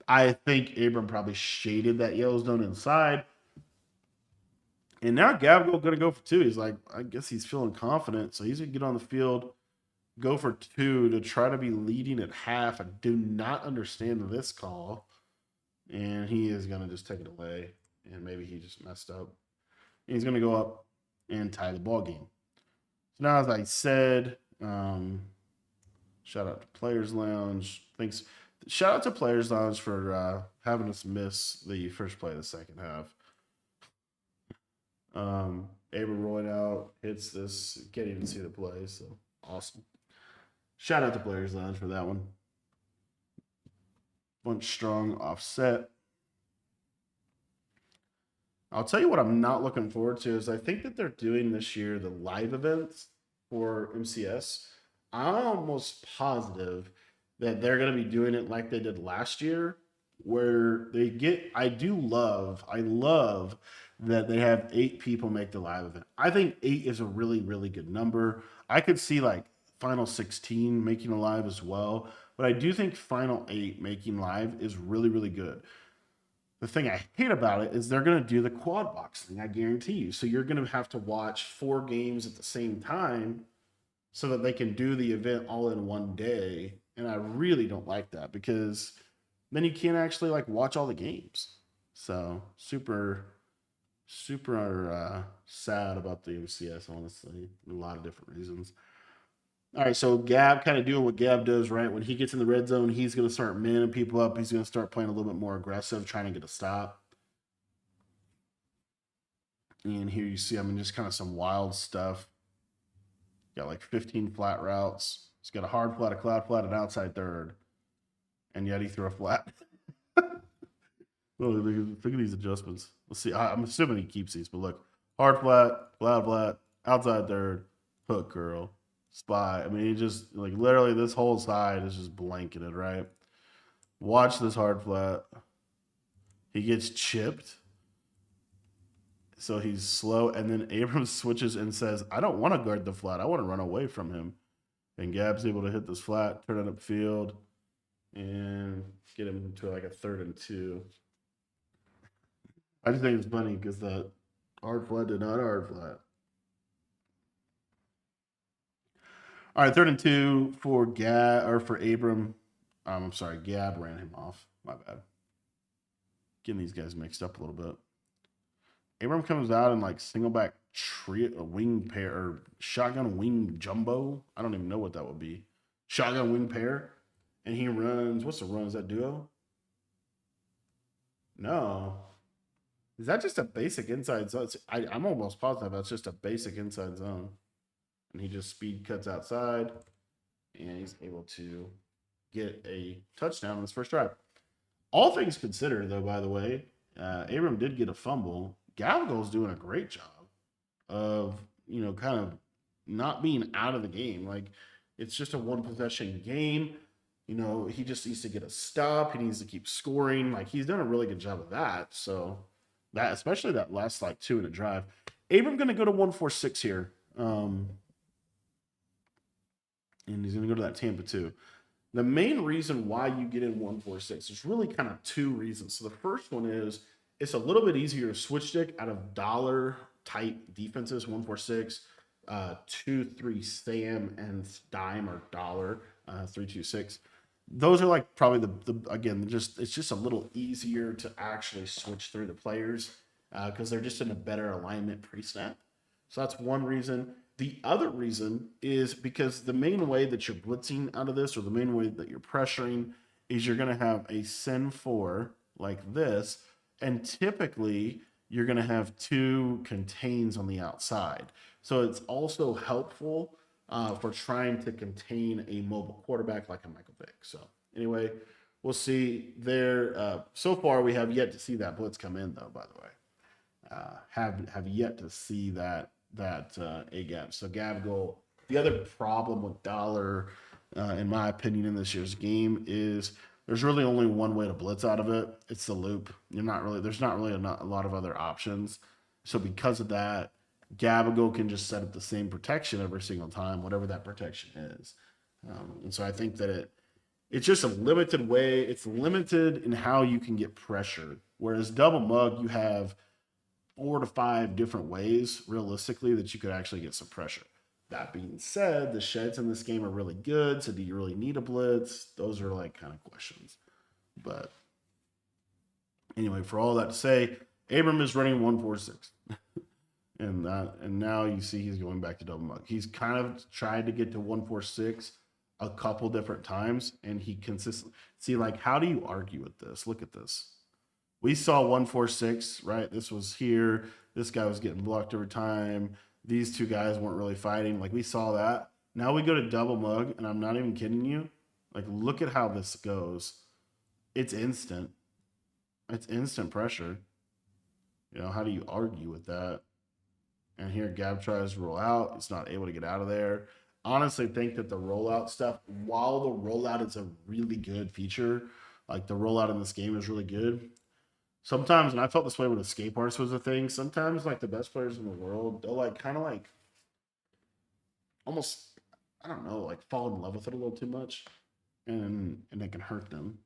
I think Abram probably shaded that yellow zone inside. And now Gab going to go for 2. He's like, I guess he's feeling confident. So he's going to get on the field, go for 2 to try to be leading at half. I do not understand this call. And he is going to just take it away. And maybe he just messed up. And he's going to go up and tie the ball game. So now, as I said, shout out to Players Lounge. Thanks. Shout out to Players Lounge for having us miss the first play of the second half. Abram rolling out, hits this. Can't even see the play, so awesome. Shout out to Players Lounge for that one. Bunch strong offset. I'll tell you what I'm not looking forward to is I think that they're doing this year the live events for MCS. I'm almost positive that they're going to be doing it like they did last year, where they get, I love that they have 8 people make the live event. I think 8 is a really, really good number. I could see like Final 16 making a live as well, but I do think Final 8 making live is really, really good. The thing I hate about it is they're going to do the quad box thing, I guarantee you. So you're going to have to watch 4 games at the same time so that they can do the event all in one day. And I really don't like that because then you can't actually like watch all the games. So super sad about the MCS, honestly, for a lot of different reasons. All right, so Gab kind of doing what Gab does, right? When he gets in the red zone, he's going to start manning people up. He's going to start playing a little bit more aggressive, trying to get a stop. And here you see, just kind of some wild stuff. Got like 15 flat routes, He's got a hard flat, a cloud flat, an outside third, and yet he threw a flat. Look at these adjustments. Let's see. I'm assuming he keeps these, but look, hard flat, cloud flat, outside third, hook curl, spy. I mean, he just like literally this whole side is just blanketed, right? Watch this hard flat. He gets chipped. So he's slow. And then Abram switches and says, I don't want to guard the flat. I want to run away from him. And Gab's able to hit this flat, turn it upfield, and get him to like a 3rd and 2. I just think it's funny because the hard flat did not hard flat. All right, 3rd and 2 for Abram. I'm sorry, Gab ran him off. My bad. Getting these guys mixed up a little bit. Abram comes out in like single back a wing pair or shotgun wing jumbo. I don't even know what that would be. Shotgun wing pair. And he runs. What's the run? Is that duo? No. Is that just a basic inside zone? I'm almost positive that's just a basic inside zone. And he just speed cuts outside. And he's able to get a touchdown on his first drive. All things considered, though, by the way, Abram did get a fumble. Gavigal's doing a great job of, kind of not being out of the game. Like, it's just a one possession game. He just needs to get a stop. He needs to keep scoring. Like, he's done a really good job of that. So, that, especially that last, 2 in a drive. Abram going to go to 146 here. And he's going to go to that Tampa 2. The main reason why you get in 146 is really kind of 2 reasons. So, the first one is it's a little bit easier to switch stick out of dollar type defenses, 146, 2-3 Sam and dime or dollar, 3-2-6. Those are like probably it's just a little easier to actually switch through the players because they're just in a better alignment pre-snap. So that's one reason. The other reason is because the main way that you're blitzing out of this, or the main way that you're pressuring, is you're going to have a send 4 like this. And typically, you're going to have 2 contains on the outside. So it's also helpful for trying to contain a mobile quarterback like a Michael Vick. So anyway, we'll see there. So far, we have yet to see that blitz come in, though, by the way. Have yet to see that A gap. So Gavigal, the other problem with Dollar, in my opinion, in this year's game is there's really only one way to blitz out of it. It's the loop. There's not really a lot of other options. So because of that, Gavigal can just set up the same protection every single time, whatever that protection is. And so I think that it's just a limited way. It's limited in how you can get pressured. Whereas double mug, you have 4 to 5 different ways, realistically, that you could actually get some pressure. That being said, the sheds in this game are really good. So do you really need a blitz? Those are like kind of questions. But anyway, for all that to say, Abram is running 146. and now you see he's going back to double mug. He's kind of tried to get to 146 a couple different times, and he consistently see, like, how do you argue with this? Look at this. We saw 146, right? This was here. This guy was getting blocked every time. These 2 guys weren't really fighting. Like, we saw that. Now we go to double mug, and I'm not even kidding you. Like, look at how this goes. It's instant. It's instant pressure. How do you argue with that? And here Gab tries to roll out. It's not able to get out of there. Honestly, think that the rollout stuff, while the rollout is a really good feature, like the rollout in this game is really good. Sometimes, and I felt this way when escape artists was a thing, sometimes like the best players in the world, they'll like kind of like almost, I don't know, like fall in love with it a little too much, and it can hurt them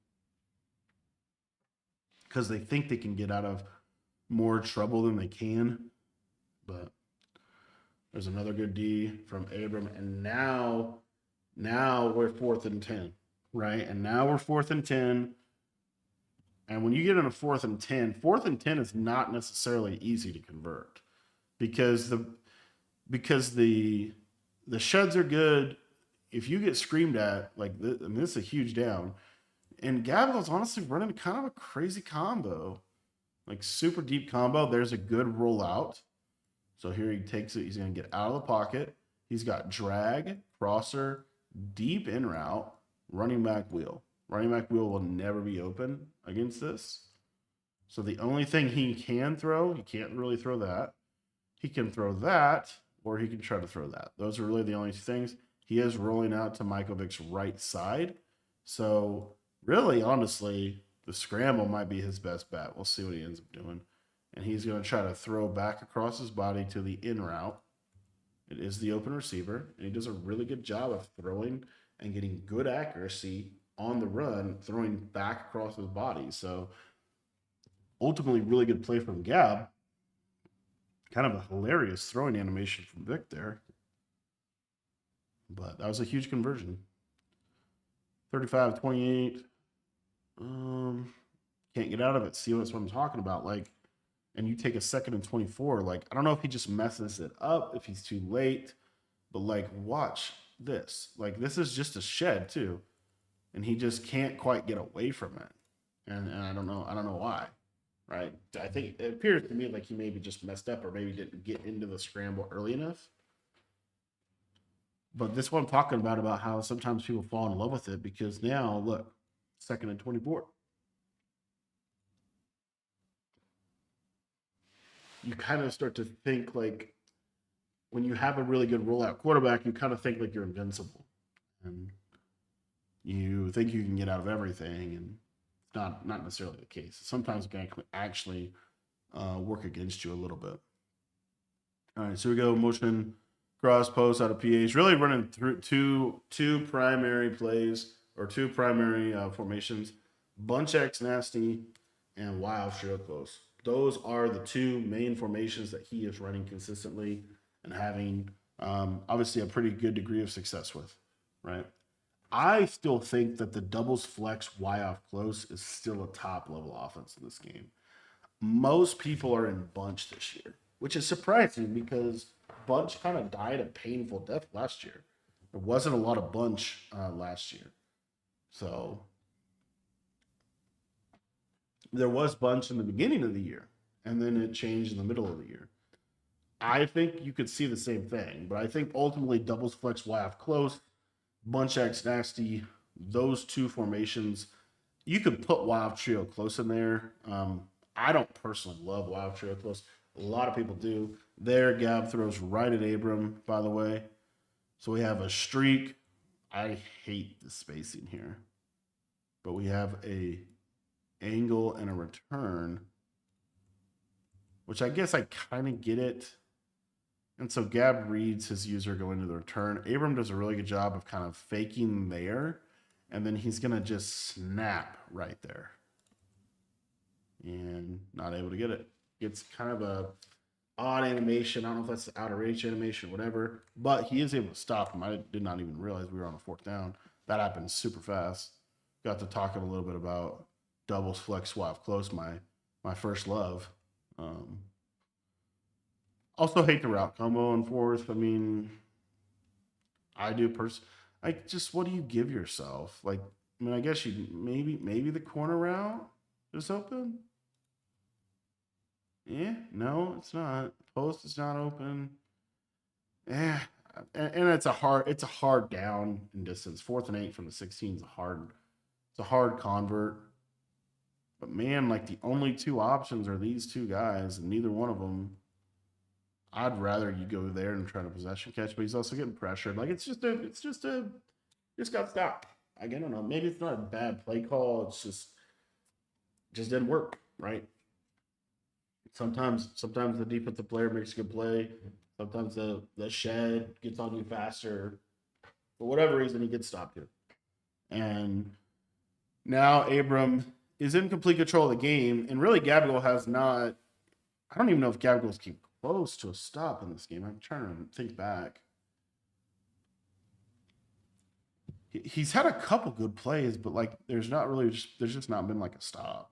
because they think they can get out of more trouble than they can. But there's another good D from Abram, and now we're 4th and 10, right? And now we're 4th and 10. And when you get in a 4th and 10 is not necessarily easy to convert because the sheds are good. If you get screamed at, like this, I mean, this is a huge down. And Gavigal's honestly running kind of a crazy combo, like super deep combo. There's a good rollout. So here he takes it. He's going to get out of the pocket. He's got drag, crosser, deep in route, running back wheel. Running back wheel will never be open against this. So the only thing he can throw, he can't really throw that. He can throw that, or he can try to throw that. Those are really the only things. He is rolling out to Michael Vick's right side. So really, honestly, the scramble might be his best bet. We'll see what he ends up doing. And he's going to try to throw back across his body to the in route. It is the open receiver, and he does a really good job of throwing and getting good accuracy on the run, throwing back across his body. So ultimately, really good play from Gab. Kind of a hilarious throwing animation from Vic there. But that was a huge conversion. 35-28. Can't get out of it. See, that's what I'm talking about. Like, and you take a 2nd and 24. Like, I don't know if he just messes it up, if he's too late, but like, watch this. Like, this is just a shed too, and he just can't quite get away from it. And I don't know why. Right? I think it appears to me like he maybe just messed up or maybe didn't get into the scramble early enough. But this is what I'm talking about how sometimes people fall in love with it, because now, look, 2nd and 24. You kind of start to think like, when you have a really good rollout quarterback, you kind of think like you're invincible. And you think you can get out of everything, and it's not necessarily the case. Sometimes it can actually work against you a little bit. All right, so we go motion cross post out of PAs, really running through two primary plays, or two primary formations: bunch X nasty and Y off trail close. Those are the two main formations that he is running consistently and having obviously a pretty good degree of success with, right? I still think that the doubles flex Y off close is still a top level offense in this game. Most people are in bunch this year, which is surprising because bunch kind of died a painful death last year. There wasn't a lot of bunch last year. So there was bunch in the beginning of the year, and then it changed in the middle of the year. I think you could see the same thing, but I think ultimately doubles flex Y off close, bunch X nasty, those two formations, you could put Y off trio close in there. I don't personally love Y off trio close. A lot of people do. There, Gab throws right at Abram, by the way. So we have a streak. I hate the spacing here, but we have a angle and a return, which I guess I kind of get it. And so Gab reads his user going to the return. Abram does a really good job of kind of faking there, and then he's going to just snap right there. And not able to get it. It's kind of a odd animation. I don't know if that's the out of reach animation or whatever, but he is able to stop him. I did not even realize we were on a 4th down. That happened super fast. Got to talking a little bit about doubles flex swap close, my first love. Also hate the route combo on 4th. I mean, I do like, just what do you give yourself? Like, I mean, I guess you maybe the corner route is open. Yeah, no, it's not. Post is not open. Yeah, and it's a hard down in distance. 4th and 8 from the 16 is a hard convert. But man, like, the only two options are these two guys, and neither one of them. I'd rather you go there and try to possession catch, but he's also getting pressured. Like, just got stopped. I don't know. Maybe it's not a bad play call. It's just didn't work, right? Sometimes the defensive player makes a good play. Sometimes the shed gets on you faster. For whatever reason, he gets stopped here. And now Abram is in complete control of the game. And really, Gabriel has not. I don't even know if Gabriel's came close to a stop in this game. I'm trying to think back. He's had a couple good plays, but like there's just not been like a stop.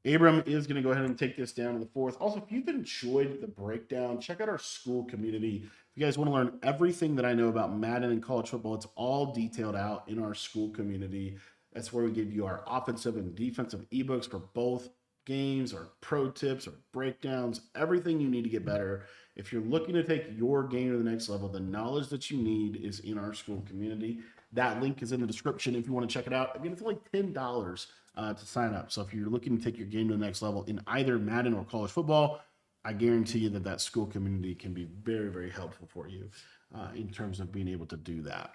Abram is going to go ahead and take this down to the 4th. Also, if you've enjoyed the breakdown, check out our school community. If you guys want to learn everything that I know about Madden and college football, it's all detailed out in our school community. That's where we give you our offensive and defensive ebooks for both games or pro tips or breakdowns, everything you need to get better. If you're looking to take your game to the next level, the knowledge that you need is in our school community. That link is in the description if you want to check it out. Again, it's only $10 to sign up. So if you're looking to take your game to the next level in either Madden or college football, I guarantee you that that school community can be very, very helpful for you in terms of being able to do that.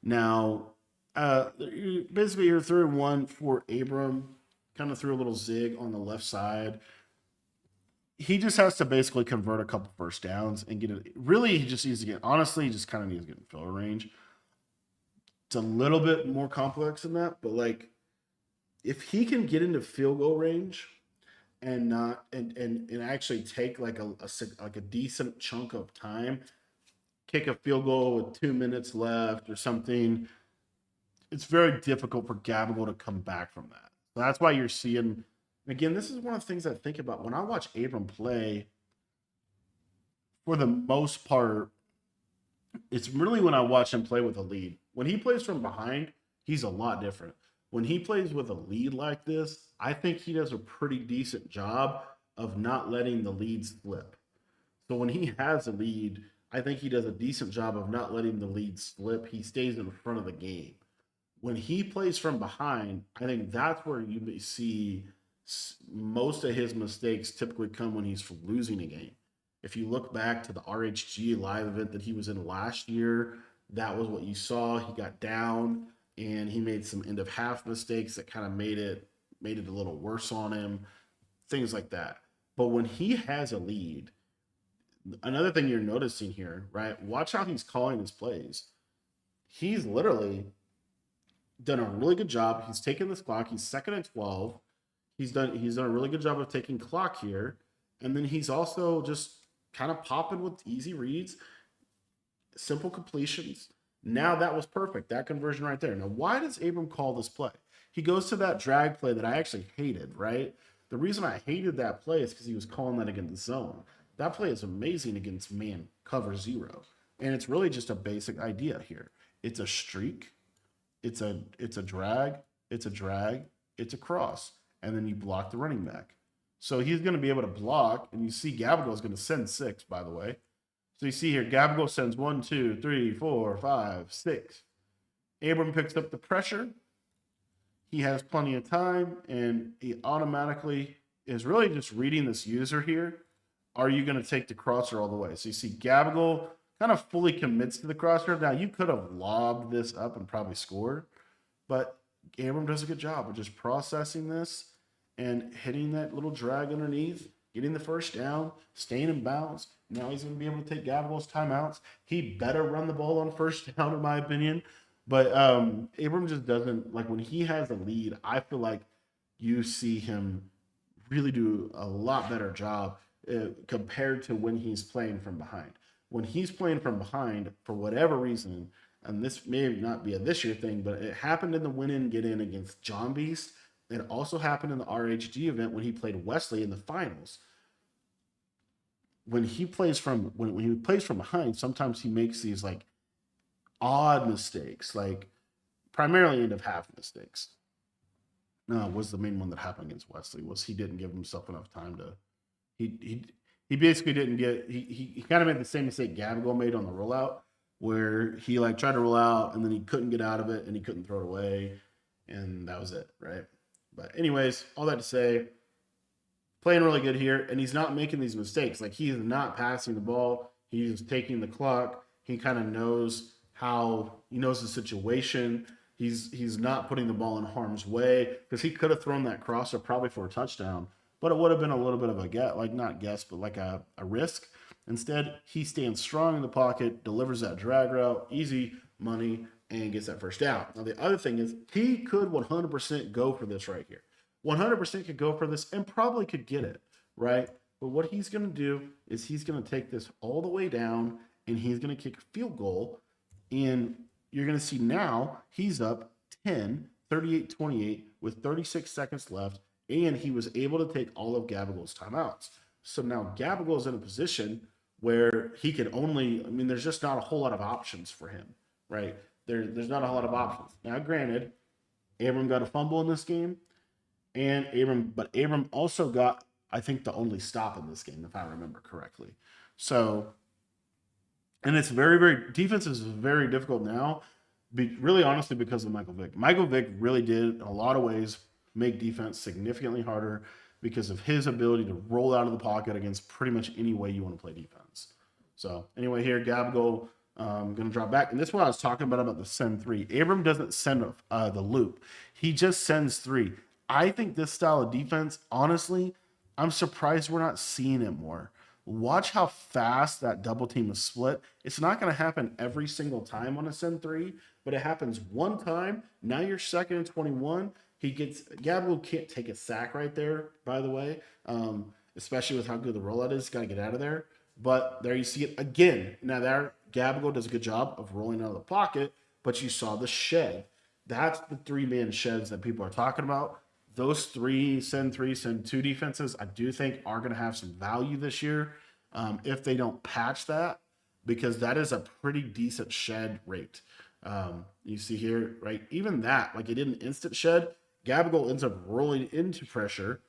Now, basically, you're 3-1 for Abram. Kind of threw a little zig on the left side. He just has to basically convert a couple first downs and get it. Really, he just needs to get, honestly, he just kind of needs to get in field range. It's a little bit more complex than that, but like if he can get into field goal range and not and actually take like a decent chunk of time, kick a field goal with 2 minutes left or something, it's very difficult for Gabagool to come back from that. So that's why you're seeing. Again, this is one of the things I think about when I watch Abram play. For the most part, it's really when I watch him play with a lead. When he plays from behind, he's a lot different. When he plays with a lead like this, I think he does a pretty decent job of not letting the lead slip. So when he has a lead, I think he does a decent job of not letting the lead slip. He stays in front of the game. When he plays from behind, I think that's where you may see most of his mistakes typically come when he's losing a game. If you look back to the RHG live event that he was in last year, that was what you saw. He got down and he made some end of half mistakes that kind of made it a little worse on him, things like that. But when he has a lead, another thing you're noticing here, right? Watch how he's calling his plays. He's literally done a really good job. He's taken this clock. He's second and 12. He's done a really good job of taking clock here. And then he's also just kind of popping with easy reads, simple completions. Now that was perfect. That conversion right there. Now, why does Abram call this play? He goes to that drag play that I actually hated, right? The reason I hated that play is because he was calling that against the zone. That play is amazing against man cover zero. And it's really just a basic idea here. It's a streak, it's a drag, it's a drag, it's a cross, and then you block the running back. So he's going to be able to block, and you see Gabagool is going to send 6, by the way. So you see here, Gabagool sends 1, 2, 3, 4, 5, 6. Abram picks up the pressure. He has plenty of time, and he automatically is really just reading this user here. Are you going to take the crosser all the way? So you see Gabagool kind of fully commits to the crosser. Now, you could have lobbed this up and probably scored, but Abram does a good job of just processing this and hitting that little drag underneath, getting the first down, staying in bounds. Now he's going to be able to take Gabagool's timeouts. He better run the ball on first down, in my opinion. But Abram just doesn't, like when he has a lead, I feel like you see him really do a lot better job compared to when he's playing from behind. When he's playing from behind, for whatever reason, and this may not be a this year thing, but it happened in the win-in get-in against John Beast. It also happened in the RHG event when he played Wesley in the finals. When he plays from behind, sometimes he makes these like odd mistakes, like primarily end of half mistakes. Was the main one that happened against Wesley was he didn't give himself enough time to. He basically didn't get. He kind of made the same mistake Gabagool made on the rollout, where he like tried to roll out and then he couldn't get out of it and he couldn't throw it away, and that was it, right? But anyways, all that to say, playing really good here, and he's not making these mistakes. Like he is not passing the ball. He's taking the clock. He kind of knows he knows the situation. He's not putting the ball in harm's way because he could have thrown that crosser probably for a touchdown, but it would have been a little bit of a guess, like not guess, but like a risk. Instead, he stands strong in the pocket, delivers that drag route, easy money, and gets that first down. Now, the other thing is he could 100% go for this right here. 100% could go for this and probably could get it, right? But what he's going to do is he's going to take this all the way down and he's going to kick a field goal. And you're going to see now he's up 10, 38-28 with 36 seconds left. And he was able to take all of Gabagool's timeouts. So now Gabagool is in a position where he can there's just not a whole lot of options for him, right? There's not a whole lot of options. Now, granted, Abram got a fumble in this game. and Abram, but Abram also got, I think, the only stop in this game, if I remember correctly. So, and it's very, very, defense is very difficult now, really honestly, because of Michael Vick. Michael Vick really did, in a lot of ways, make defense significantly harder because of his ability to roll out of the pocket against pretty much any way you want to play defense. So, anyway, here, Gabago going to drop back. And this is what I was talking about the send three. Abram doesn't send the loop, he just sends three. I think this style of defense, honestly, I'm surprised we're not seeing it more. Watch how fast that double team is split. It's not going to happen every single time on a send three, but it happens one time. Now you're second and 21. Gabriel can't take a sack right there, by the way, especially with how good the rollout is. Got to get out of there. But there you see it again. Now there, Gabriel does a good job of rolling out of the pocket, but you saw the shed. That's the three-man sheds that people are talking about. Those three, send two defenses, I do think are going to have some value this year if they don't patch that, because that is a pretty decent shed rate. You see here, right? Even that, like it didn't instant shed. Gabagool ends up rolling into pressure,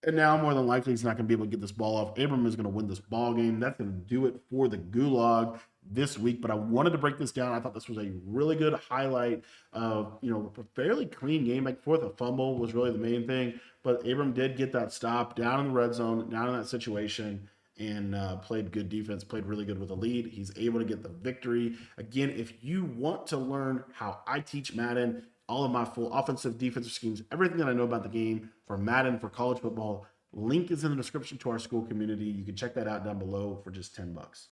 and now more than likely he's not going to be able to get this ball off. Abram is going to win this ball game. That's going to do it for the Gulag this week. But I wanted to break this down. I thought this was a really good highlight of, a fairly clean game. Like fourth, a fumble was really the main thing. But Abram did get that stop down in the red zone, down in that situation, and played good defense, played really good with a lead. He's able to get the victory. Again, if you want to learn how I teach Madden, all of my full offensive, defensive schemes, everything that I know about the game for Madden, for college football, link is in the description to our school community. You can check that out down below for just $10.